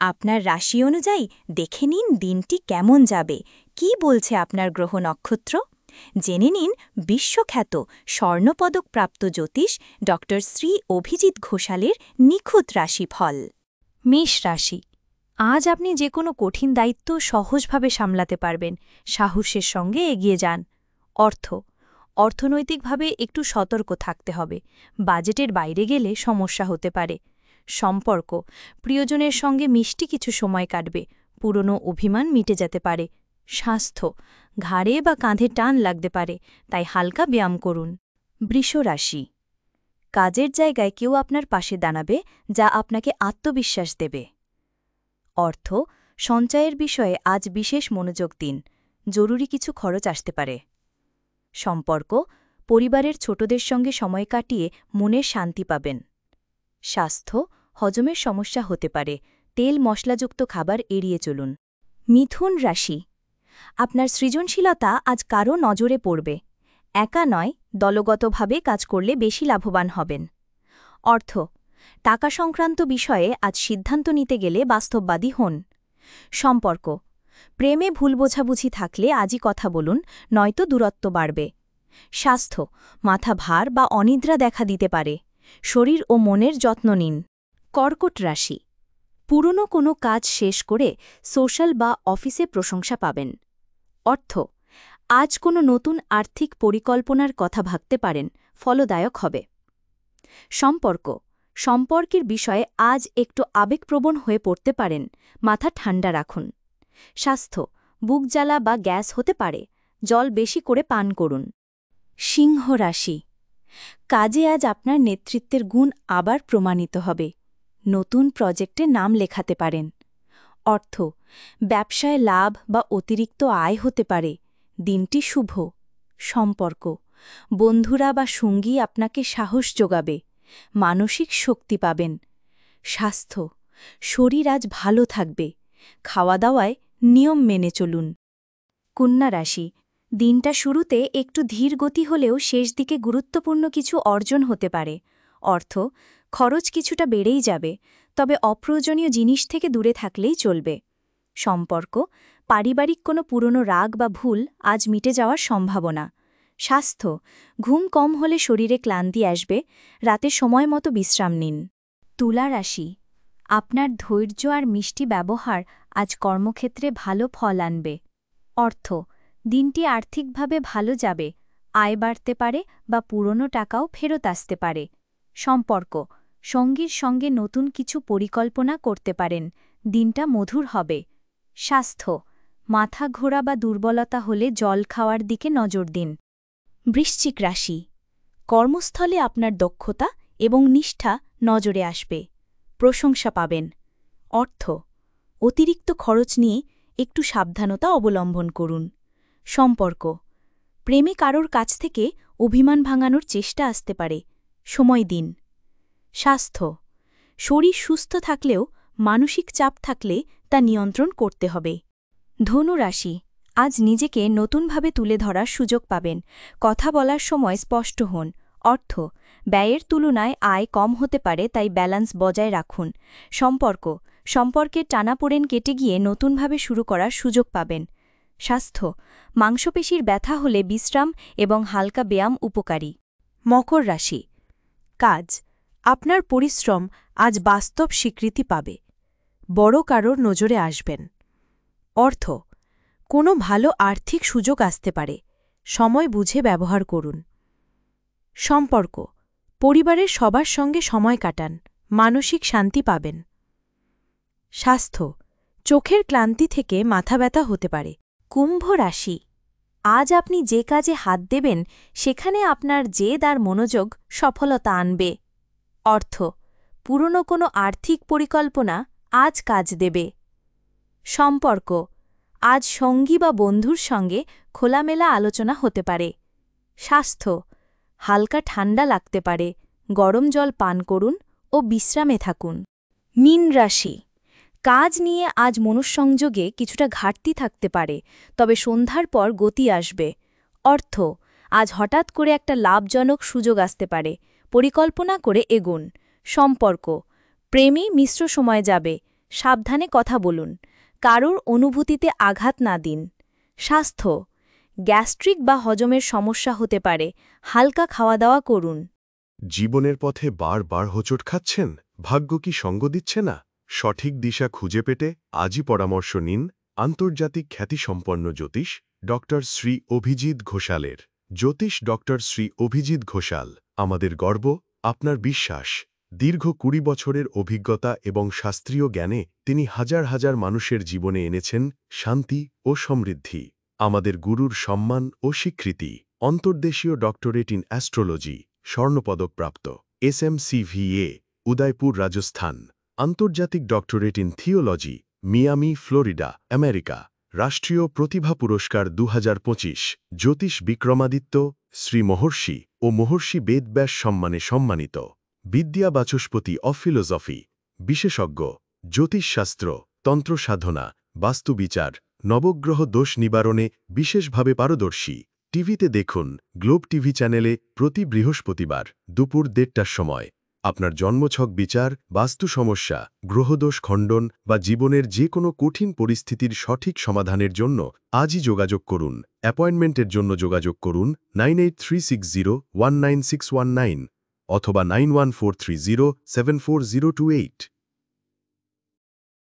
আপনার রাশি অনুযায়ী দেখে নিন দিনটি কেমন যাবে, কি বলছে আপনার গ্রহ নক্ষত্র। জেনে নিন বিশ্বখ্যাত স্বর্ণপদকপ্রাপ্ত জ্যোতিষ ড শ্রী অভিজিৎ ঘোষালের নিখুঁত রাশিফল। মেষ রাশি, আজ আপনি যে কোনো কঠিন দায়িত্ব সহজভাবে সামলাতে পারবেন। সাহসের সঙ্গে এগিয়ে যান। অর্থনৈতিকভাবে একটু সতর্ক থাকতে হবে। বাজেটের বাইরে গেলে সমস্যা হতে পারে। সম্পর্ক, প্রিয়জনের সঙ্গে মিষ্টি কিছু সময় কাটবে। পুরনো অভিমান মিটে যেতে পারে। স্বাস্থ্য, ঘাড়ে বা কাঁধে টান লাগতে পারে, তাই হালকা ব্যায়াম করুন। বৃষ রাশি, কাজের জায়গায় কেউ আপনার পাশে দাঁড়াবে, যা আপনাকে আত্মবিশ্বাস দেবে। অর্থ, সঞ্চয়ের বিষয়ে আজ বিশেষ মনোযোগ দিন। জরুরি কিছু খরচ আসতে পারে। সম্পর্ক, পরিবারের ছোটদের সঙ্গে সময় কাটিয়ে মনের শান্তি পাবেন। স্বাস্থ্য, হজমের সমস্যা হতে পারে, তেল মশলাযুক্ত খাবার এড়িয়ে চলুন। মিথুন রাশি, আপনার সৃজনশীলতা আজ কারও নজরে পড়বে। একা নয়, দলগতভাবে কাজ করলে বেশি লাভবান হবেন। অর্থ, টাকা সংক্রান্ত বিষয়ে আজ সিদ্ধান্ত নিতে গেলে বাস্তববাদী হন। সম্পর্ক, প্রেমে ভুল বোঝাবুঝি থাকলে আজই কথা বলুন, নয়তো দূরত্ব বাড়বে। স্বাস্থ্য, মাথা ভার বা অনিদ্রা দেখা দিতে পারে। শরীর ও মনের যত্ন নিন। কর্কট রাশি, পুরনো কোনো কাজ শেষ করে সোশ্যাল বা অফিসে প্রশংসা পাবেন। অর্থ, আজ কোনো নতুন আর্থিক পরিকল্পনার কথা ভাবতে পারেন, ফলদায়ক হবে। সম্পর্কের বিষয়ে আজ একটু আবেগপ্রবণ হয়ে পড়তে পারেন, মাথা ঠান্ডা রাখুন। স্বাস্থ্য, বুক জ্বালা বা গ্যাস হতে পারে, জল বেশি করে পান করুন। সিংহ রাশি, কাজে আজ আপনার নেতৃত্বের গুণ আবার প্রমাণিত হবে। নতুন প্রজেক্টে নাম লেখাতে পারেন। অর্থ, ব্যবসায় লাভ বা অতিরিক্ত আয় হতে পারে, দিনটি শুভ। সম্পর্ক, বন্ধুরা বা সঙ্গী আপনাকে সাহস যোগাবে, মানসিক শক্তি পাবেন। স্বাস্থ্য, শরীর আজ ভালো থাকবে, খাওয়া দাওয়ায় নিয়ম মেনে চলুন। কন্যা রাশি, দিনটা শুরুতে একটু ধীর গতি হলেও শেষ দিকে গুরুত্বপূর্ণ কিছু অর্জন হতে পারে। অর্থ, খরচ কিছুটা বেড়েই যাবে, তবে অপ্রয়োজনীয় জিনিস থেকে দূরে থাকলেই চলবে। সম্পর্ক, পারিবারিক কোনো পুরনো রাগ বা ভুল আজ মিটে যাওয়ার সম্ভাবনা। স্বাস্থ্য, ঘুম কম হলে শরীরে ক্লান্তি আসবে, রাতে সময় মতো বিশ্রাম নিন। তুলা রাশি, আপনার ধৈর্য আর মিষ্টি ব্যবহার আজ কর্মক্ষেত্রে ভালো ফল আনবে। অর্থ, দিনটি আর্থিকভাবে ভালো যাবে, আয় বাড়তে পারে বা পুরনো টাকাও ফেরত আসতে পারে। সম্পর্ক, সঙ্গীর সঙ্গে নতুন কিছু পরিকল্পনা করতে পারেন, দিনটা মধুর হবে। স্বাস্থ্য, মাথা ঘোরা বা দুর্বলতা হলে জল খাওয়ার দিকে নজর দিন। বৃশ্চিক রাশি, কর্মস্থলে আপনার দক্ষতা এবং নিষ্ঠা নজরে আসবে, প্রশংসা পাবেন। অর্থ, অতিরিক্ত খরচ নিয়ে একটু সাবধানতা অবলম্বন করুন। সম্পর্ক, প্রেমে কারোর কাছ থেকে অভিমান ভাঙানোর চেষ্টা আসতে পারে, সময় দিন। স্বাস্থ্য, শরীর সুস্থ থাকলেও মানসিক চাপ থাকলে তা নিয়ন্ত্রণ করতে হবে। ধনু রাশি, আজ নিজেকে নতুনভাবে তুলে ধরার সুযোগ পাবেন, কথা বলার সময় স্পষ্ট হন। অর্থ, ব্যয়ের তুলনায় আয় কম হতে পারে, তাই ব্যালেন্স বজায় রাখুন। সম্পর্কের টানাপোড়েন কেটে গিয়ে নতুনভাবে শুরু করার সুযোগ পাবেন। স্বাস্থ্য, মাংসপেশির ব্যথা হলে বিশ্রাম এবং হালকা ব্যায়াম উপকারী। মকর রাশি, কাজ, আপনার পরিশ্রম আজ বাস্তব স্বীকৃতি পাবে, বড় কারোর নজরে আসবেন। অর্থ, কোনো ভালো আর্থিক সুযোগ আসতে পারে, সময় বুঝে ব্যবহার করুন। সম্পর্ক, পরিবারের সবার সঙ্গে সময় কাটান, মানসিক শান্তি পাবেন। স্বাস্থ্য, চোখের ক্লান্তি থেকে মাথা ব্যথা হতে পারে। কুম্ভ রাশি, আজ আপনি যে কাজে হাত দেবেন সেখানে আপনার জেদ আর মনোযোগ সফলতা আনবে। অর্থ, পুরনো কোনো আর্থিক পরিকল্পনা আজ কাজ দেবে। সম্পর্ক, আজ সঙ্গী বা বন্ধুর সঙ্গে খোলামেলা আলোচনা হতে পারে। স্বাস্থ্য, হালকা ঠান্ডা লাগতে পারে, গরম জল পান করুন ও বিশ্রামে থাকুন। মীন রাশি, কাজ নিয়ে আজ মনঃসংযোগে কিছুটা ঘাটতি থাকতে পারে, তবে সন্ধ্যার পর গতি আসবে। অর্থ, আজ হঠাৎ করে একটা লাভজনক সুযোগ আসতে পারে, পরিকল্পনা করে এগুন। সম্পর্ক, প্রেমে মিশ্র সময় যাবে, সাবধানে কথা বলুন, কারোর অনুভূতিতে আঘাত না দিন। স্বাস্থ্য, গ্যাস্ট্রিক বা হজমের সমস্যা হতে পারে, হালকা খাওয়া দাওয়া করুন। জীবনের পথে বারবার হোঁচট খাচ্ছেন, ভাগ্য কি সঙ্গ দিচ্ছে না? সঠিক দিশা খুঁজে পেতে আজই পরামর্শ নিন আন্তর্জাতিক খ্যাতিসম্পন্ন জ্যোতিষ ডক্টর শ্রী অভিজিৎ ঘোষালের। জ্যোতিষ ডক্টর শ্রী অভিজিৎ ঘোষাল আমাদের গর্ব, আপনার বিশ্বাস। দীর্ঘ ২০ বছরের অভিজ্ঞতা এবং শাস্ত্রীয় জ্ঞানে তিনি হাজার হাজার মানুষের জীবনে এনেছেন শান্তি ও সমৃদ্ধি। আমাদের গুরুর সম্মান ও স্বীকৃতি। অন্তর্দেশীয় ডক্টরেট ইন অ্যাস্ট্রোলজি, স্বর্ণপদকপ্রাপ্ত, SMCVA, উদয়পুর, রাজস্থান। আন্তর্জাতিক doctorate in theology, Miami, Florida, America. রাষ্ট্রীয় প্রতিভা পুরস্কার ২০২৫, জ্যোতিষ বিক্রমাদিত্য, শ্রী মহর্ষি ও মহর্ষি বেদব্যাস সম্মানে সম্মানিত। বিদ্যা বাচস্পতি অফ ফিলোসফি, বিশেষজ্ঞ, জ্যোতিষশাস্ত্র, তন্ত্রসাধনা, বাস্তুবিচার, নবগ্রহ দোষ নিবারণে বিশেষভাবে পারদর্শী। টিভিতে দেখুন গ্লোব টিভি চ্যানেলে প্রতি বৃহস্পতিবার দুপুর ১:৩০টার সময়। আপনার জন্মছক বিচার, বাস্তু সমস্যা, গ্রহদোষ খণ্ডন বা জীবনের যে কোনো কঠিন পরিস্থিতির সঠিক সমাধানের জন্য আজই যোগাযোগ করুন। অ্যাপয়েন্টমেন্টের জন্য যোগাযোগ করুন 9836019619 অথবা 9143074028।